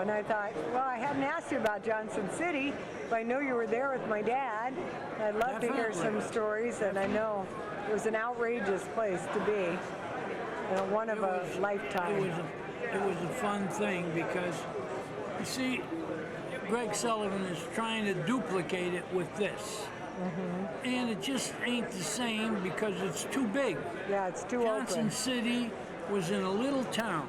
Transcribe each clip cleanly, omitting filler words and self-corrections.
and I thought, well, I hadn't asked you about Johnston City, but I know you were there with my dad. I'd love to hear some stories, and I know it was an outrageous place to be. One of a lifetime. It was a fun thing because, you see, Greg Sullivan is trying to duplicate it with this. And it just ain't the same because it's too big. Yeah, it's too Johnston open. City was in a little town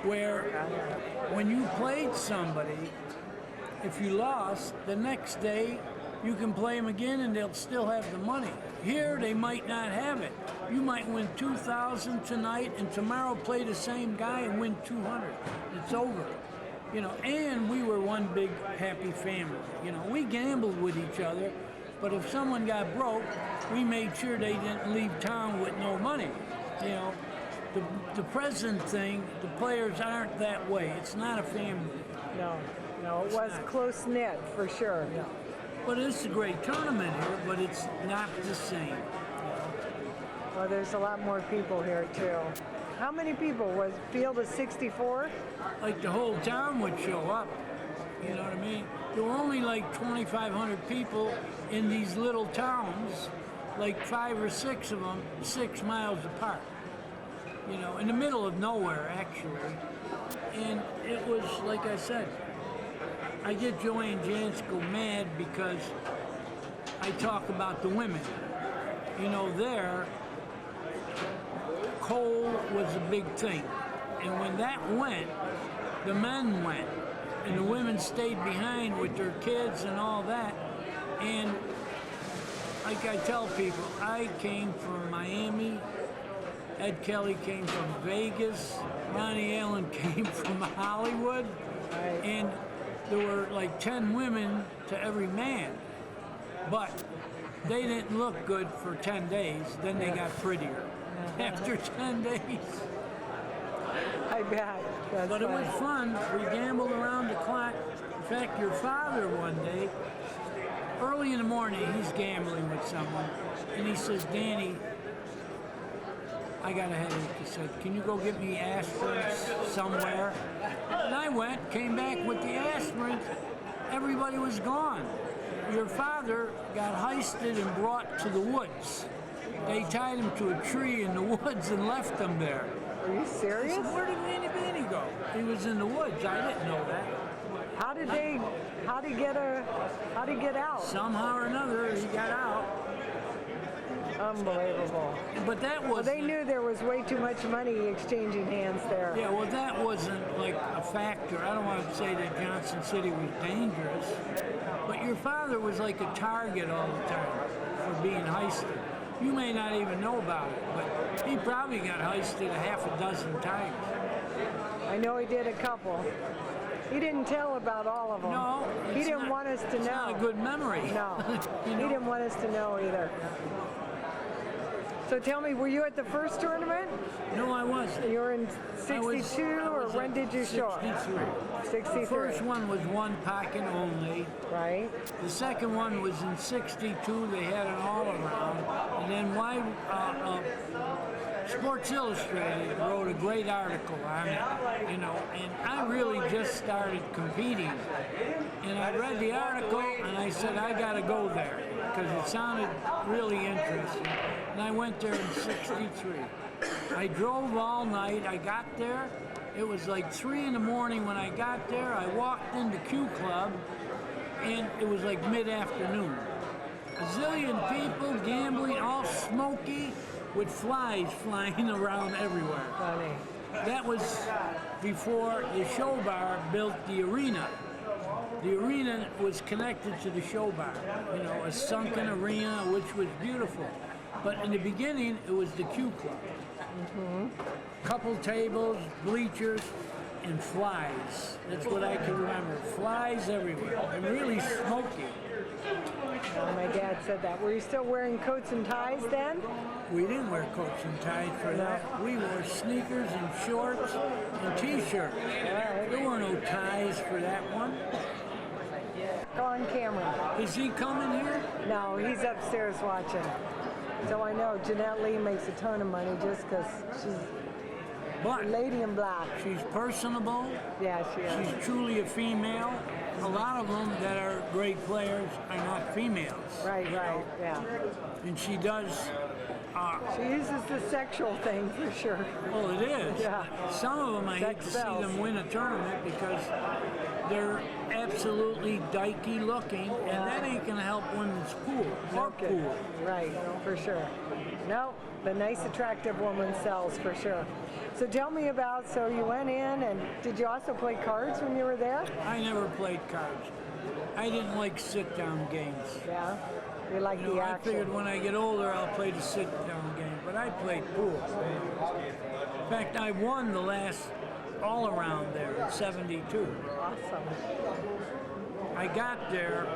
where when you played somebody, if you lost, the next day you can play them again and they'll still have the money. Here they might not have it. You might win $2,000 tonight and tomorrow play the same guy and win $200. It's over. And we were one big happy family. We gambled with each other, but if someone got broke, we made sure they didn't leave town with no money. The present thing, the players aren't that way. It's not a family. No, it was close-knit for sure. Yeah. But it's a great tournament here, but it's not the same. Well, there's a lot more people here too. How many people? Was field of 64? Like the whole town would show up. You know what I mean? There were only like 2,500 people in these little towns, like 5 or 6 of them, 6 miles apart. In the middle of nowhere, actually. And it was, like I said, I get Joanne Jansco mad because I talk about the women. There, coal was a big thing. And when that went, the men went. And the women stayed behind with their kids and all that. And like I tell people, I came from Miami. Ed Kelly came from Vegas. Ronnie Allen came from Hollywood. And there were like 10 women to every man. But they didn't look good for 10 days. Then they got prettier after 10 days. I bet. But it was fun. We gambled around the clock. In fact, your father one day, early in the morning, he's gambling with someone. And he says, Danny, I got a headache. He said, can you go get me aspirin somewhere? And I went, came back with the aspirin. Everybody was gone. Your father got heisted and brought to the woods. They tied him to a tree in the woods and left him there. Are you serious? I said, where did Weenie go? He was in the woods. I didn't know that. How did he get out? Somehow or another, he got out. Unbelievable. But that was. Well, they knew there was way too much money exchanging hands there. Yeah, well, that wasn't like a factor. I don't want to say that Johnston City was dangerous, but your father was like a target all the time for being heisted. You may not even know about it, but he probably got heisted a half a dozen times. I know he did a couple. He didn't tell about all of them. No, he didn't want us to know. It's not a good memory. No, he didn't want us to know either. So tell me, were you at the first tournament? No, I wasn't. You were in 62, or when did you show up? 63. 63. The first one was one pocket only. Right. The second one was in 62. They had it all around. And then Sports Illustrated wrote a great article on it, and I really just started competing. And I read the article, and I said, I got to go there, because it sounded really interesting. And I went there in 63. I drove all night. I got there. It was like 3 in the morning when I got there. I walked into Q Club, and it was like mid-afternoon. A zillion people gambling, all smoky, with flies flying around everywhere. Funny. That was before the show bar built the arena. The arena was connected to the show bar, a sunken arena, which was beautiful. But in the beginning, it was the Q Club. Couple tables, bleachers, and flies. That's what I can remember. Flies everywhere, and really smoky. My dad said that. Were you still wearing coats and ties then? We didn't wear coats and ties for that. We wore sneakers and shorts and T-shirts. Right. There were no ties for that one. On camera. Is he coming here? No, he's upstairs watching. So I know Jeanette Lee makes a ton of money just because she's But Lady in Black. she's personable. Yeah, she is. She's truly a female. A lot of them that are great players are not females. Right, right, yeah. And she does, She uses the sexual thing for sure. well, it is. Yeah. Some of them I hate Sex to sells. see them win a tournament because they're absolutely dykey looking, and that ain't going to help women's pool or Okay. pool. Right, for sure. No, the nice, attractive woman sells for sure. So tell me about, so you went in, and did you also play cards when you were there? I never played cards. I didn't like sit-down games. Yeah. You like You know, the I action. figured when I get older, I'll play the sit-down game, but I played pool. In fact, I won the last all-around there in '72. Awesome. I got there,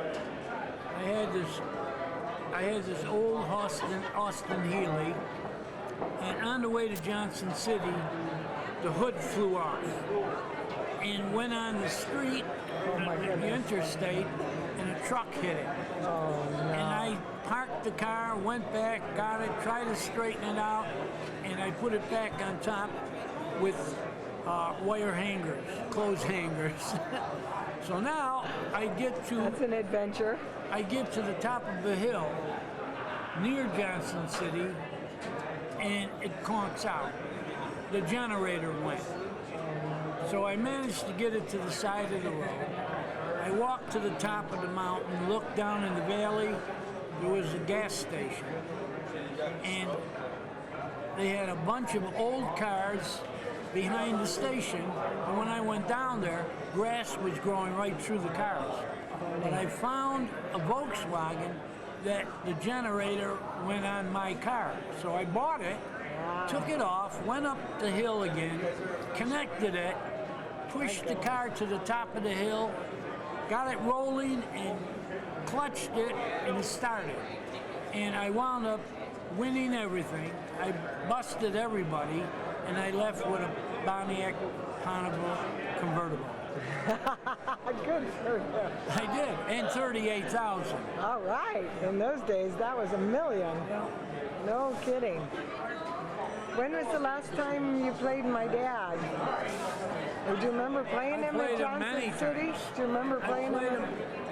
I had this old Austin Healey, and on the way to Johnston City, the hood flew off and went on the street, the interstate, and a truck hit it. Oh, no. And I parked the car, went back, got it, tried to straighten it out, and I put it back on top with wire hangers, clothes hangers. So now I get to That's an adventure. the top of the hill near Johnston City, and it conks out. The generator went. So I managed to get it to the side of the road. I walked to the top of the mountain, looked down in the valley. There was a gas station, and they had a bunch of old cars behind the station. And when I went down there, grass was growing right through the cars. But I found a Volkswagen that the generator went on my car. So I bought it, took it off, went up the hill again, connected it, pushed the car to the top of the hill, got it rolling and clutched it, and it started. And I wound up winning everything. I busted everybody, and I left with a Pontiac convertible. Good for you. I did, and 38,000. All right. In those days, that was $1 million. No kidding. When was the last time you played my dad? Or do you remember playing him played at him many Johnston City? times. Do you remember playing him?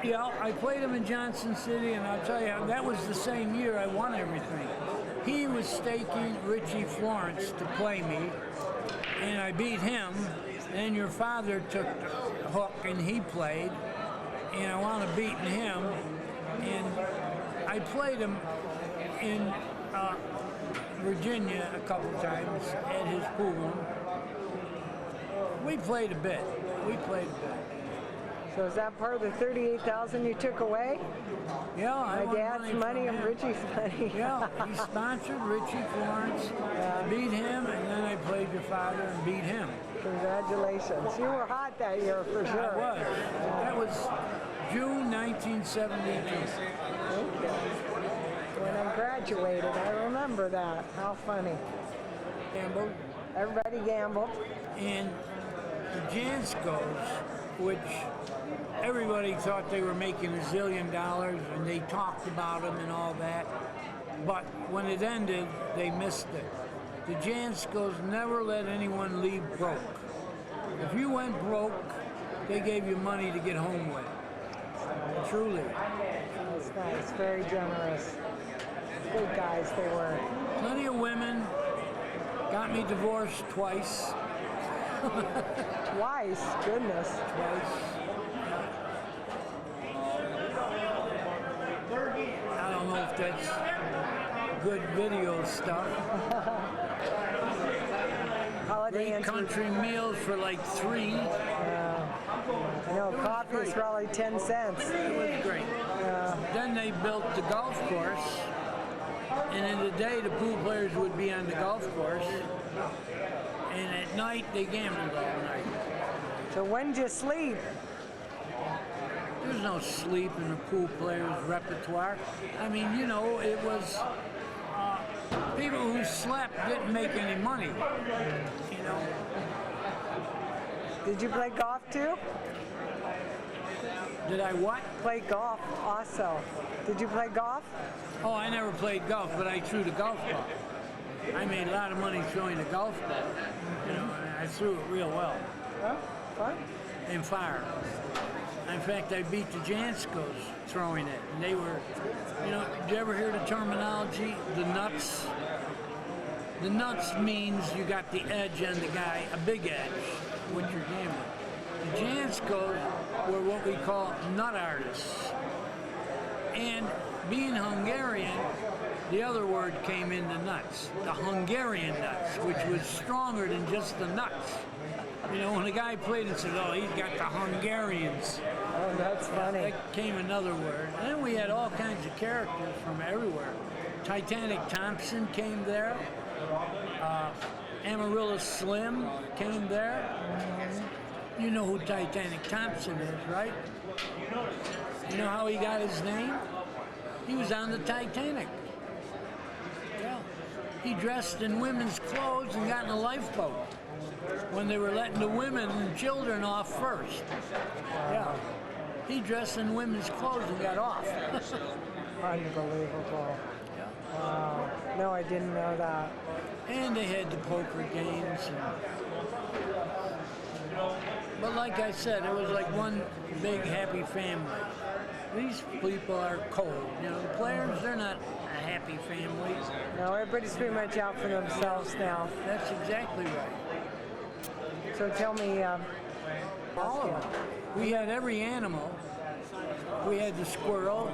Yeah, I played him in Johnston City, and I'll tell you, that was the same year I won everything. He was staking Richie Florence to play me, and I beat him. Then your father took the hook, and he played, and I wound up beating him. And I played him in Virginia a couple times at his pool room. We played a bit. So is that part of the 38,000 you took away? Yeah, I My won dad's money from and him. Richie's money. Yeah, he sponsored Richie Florence. I beat him, and then I played your father and beat him. Congratulations. You were hot that year for sure. I was. That was June 1972. Okay. When I graduated, I remember that. How funny. Gambled. Everybody gambled. And the Janscos, which everybody thought they were making $1 zillion, and they talked about them and all that. But when it ended, they missed it. The Janscos never let anyone leave broke. If you went broke, they gave you money to get home with. Truly. That's nice. Very generous. Good guys they were. Plenty of women. Got me divorced twice. Twice. Goodness. I don't know if that's good video stuff. Holiday Great country meals for like $3. Coffee is probably 10 cents. It was great. Then they built the golf course, and in the day the pool players would be on the golf course, and at night they gambled all night. So when did you sleep? There's no sleep in the pool players' repertoire. I mean, you know, it was people who slept didn't make any money. You know. Did you play golf too? Did I what? Play golf also. Did you play golf? Oh, I never played golf, but I threw the golf ball. I made a lot of money throwing a golf ball. You know, and I threw it real well. Huh? Fun? And fire. In fact, I beat the Janscos throwing it. And they were, you know, did you ever hear the terminology, the nuts? The nuts means you got the edge on the guy, a big edge, when you're gambling. The Janscos were what we call nut artists. And being Hungarian, the other word came into nuts, the Hungarian nuts, which was stronger than just the nuts. You know, when a guy played and said, oh, he's got the Hungarians. Oh, that's funny. That came another word. And then we had all kinds of characters from everywhere. Titanic Thompson came there. Amarillo Slim came there. You know who Titanic Thompson is, right? You know how he got his name? He was on the Titanic. Yeah. He dressed in women's clothes and got in a lifeboat when they were letting the women and children off first. Yeah. He dressed in women's clothes and got off. Unbelievable. Yeah. Wow. No, I didn't know that. And they had the poker games. But like I said, it was like one big happy family. These people are cold. You know, the players, they're not a happy family. No, everybody's pretty much out for themselves now. That's exactly right. So tell me, All of them. We had every animal. We had the squirrel,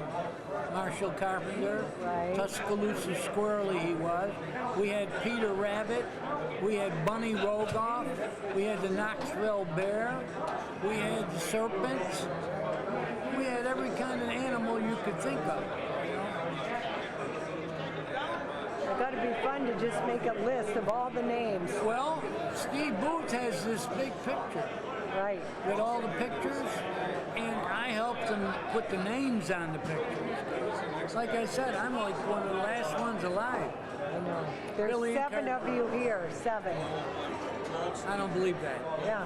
Marshall Carpenter, Right. Tuscaloosa Squirrely he was. We had Peter Rabbit. We had Bunny Rogoff. We had the Knoxville Bear. We had the serpents. We had every kind of animal you could think of. I thought it'd be fun to just make a list of all the names. Well, Steve Booth has this big picture Right. with all the pictures, and I helped him put the names on the pictures. Like I said, I'm like one of the last ones alive. I know. There's Billy 7 of you here. 7. I don't believe that. Yeah.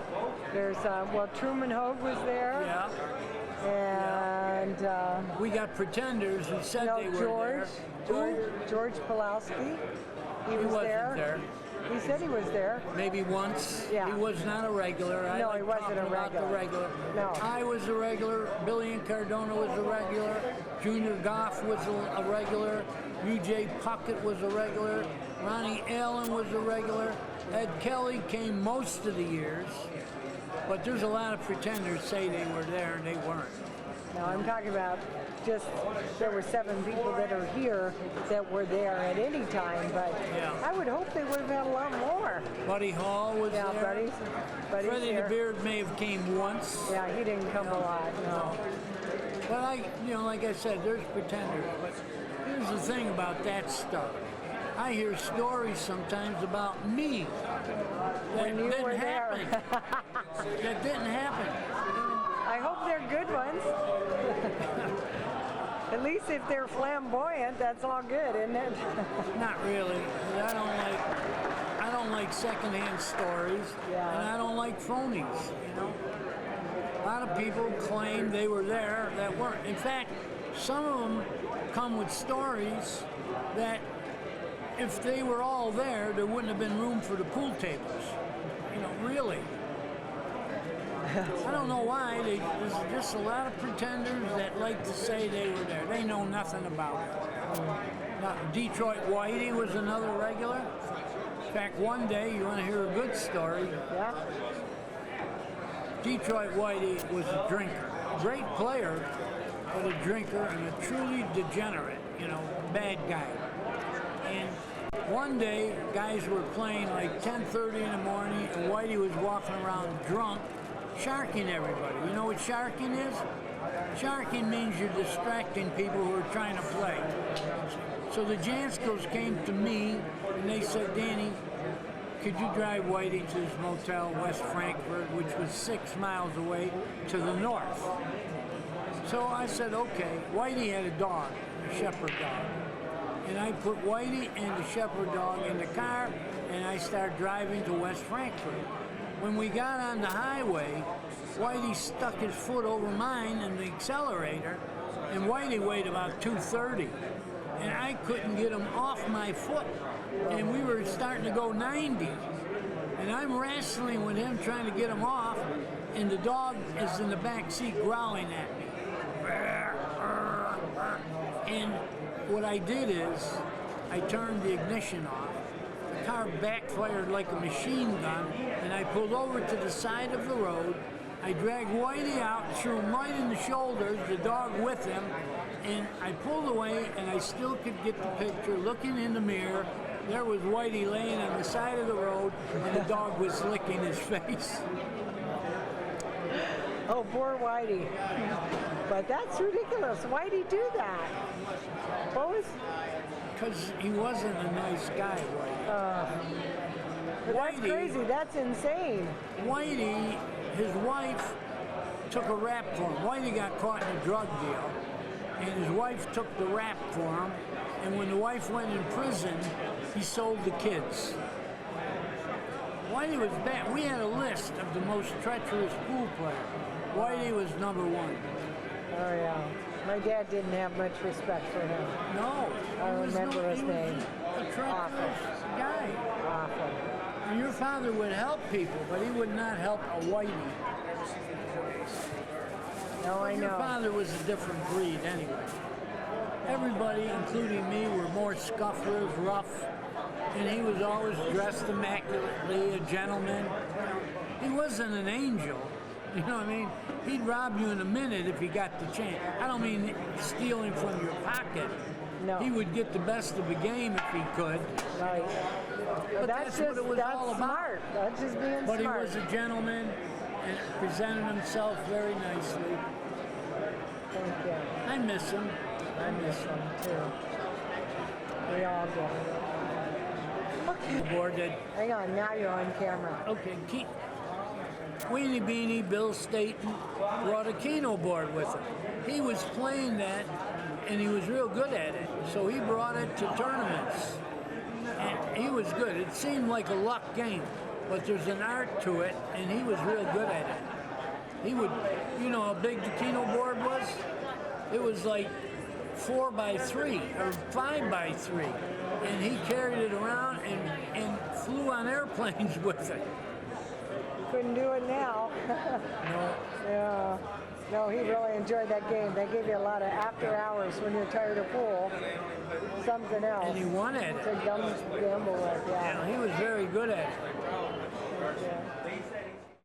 There's, well, Truman Hogue was there. Yeah. And, We got pretenders who said no, they were George. there. George Pulowski. He was wasn't there. there. He said he was there. Maybe once. Yeah. He was not a regular. I No, like he wasn't talking a about the regular. regular. No. I was a regular. Billy and Cardona was a regular. Junior Goff was a regular. U.J. Puckett was a regular. Ronnie Allen was a regular. Ed Kelly came most of the years. But there's a lot of pretenders say they were there and they weren't. No, I'm talking about just there were 7 people that are here that were there at any time, but Yeah. I would hope they would have had a lot more. Buddy Hall was Yeah, there. Buddy's Freddie here. the Beard may have came once. Yeah, he didn't come a lot. No. But like I said, there's pretenders. But here's the thing about that stuff. I hear stories sometimes about me that When you didn't were happen. there. That didn't happen. I hope they're good ones. At least if they're flamboyant, that's all good, isn't it? Not really. I don't like secondhand stories, Yeah. and I don't like phonies. You know, a lot of people claim they were there that weren't. In fact, some of them come with stories that if they were all there wouldn't have been room for the pool tables. You know, really. I don't know why. There's just a lot of pretenders that like to say they were there. They know nothing about it. Now, Detroit Whitey was another regular. In fact, one day, you want to hear a good story? Yeah. Detroit Whitey was a drinker. Great player, but a drinker and a truly degenerate, you know, bad guy. And one day, guys were playing like 10:30 in the morning, and Whitey was walking around drunk, sharking everybody. You know what sharking is? Sharking means you're distracting people who are trying to play. So the Janscos came to me, and they said, Danny, could you drive Whitey to his motel, West Frankfort, which was 6 miles away to the north? So I said, okay. Whitey had a dog, a shepherd dog. And I put Whitey and the shepherd dog in the car, and I started driving to West Frankfort. When we got on the highway, Whitey stuck his foot over mine in the accelerator, and Whitey weighed about 230. And I couldn't get him off my foot. and we were starting to go 90. And I'm wrestling with him, trying to get him off, and the dog is in the back seat growling at me. And what I did is, I turned the ignition off. The car backfired like a machine gun, and I pulled over to the side of the road. I dragged Whitey out, threw him right in the shoulders, the dog with him, and I pulled away, and I still could get the picture. Looking in the mirror, there was Whitey laying on the side of the road, and the dog was licking his face. Oh, poor Whitey. But that's ridiculous. Why'd he do that? What was... Because he wasn't a nice guy, Whitey. But that's crazy. That's insane. Whitey, his wife took a rap for him. Whitey got caught in a drug deal, and his wife took the rap for him. And when the wife went in prison, he sold the kids. Whitey was bad. We had a list of the most treacherous pool players. Whitey was number one. Oh, yeah. My dad didn't have much respect for him. No. I remember his name. A treacherous guy. Awful. And your father would help people, but he would not help a Whitey. No, I know. Your father was a different breed anyway. Everybody, including me, were more scufflers, rough, and he was always dressed immaculately, a gentleman. He wasn't an angel, you know what I mean? He'd rob you in a minute if he got the chance. I don't mean stealing from your pocket. No. He would get the best of the game if he could. Right. But that's what it was all about. Smart. That's just being but smart. He was a gentleman and presented himself very nicely. Thank you. I miss him. I miss him too. We all do. Okay. Board that. Hang on, now you're on camera. Okay, Weenie Beanie, Bill Staten, brought a Keno board with him. He was playing that, and he was real good at it. So he brought it to tournaments, and he was good. It seemed like a luck game, but there's an art to it, and he was real good at it. He would, you know how big the Keno board was? It was like 4x3 or 5x3, and he carried it around and flew on airplanes with it. Couldn't do it now. No. Yeah. No, he really enjoyed that game. They gave you a lot of after hours when you're tired of pool. Something else. And he won at it. To gamble with, yeah. Yeah, he was very good at it. Yeah.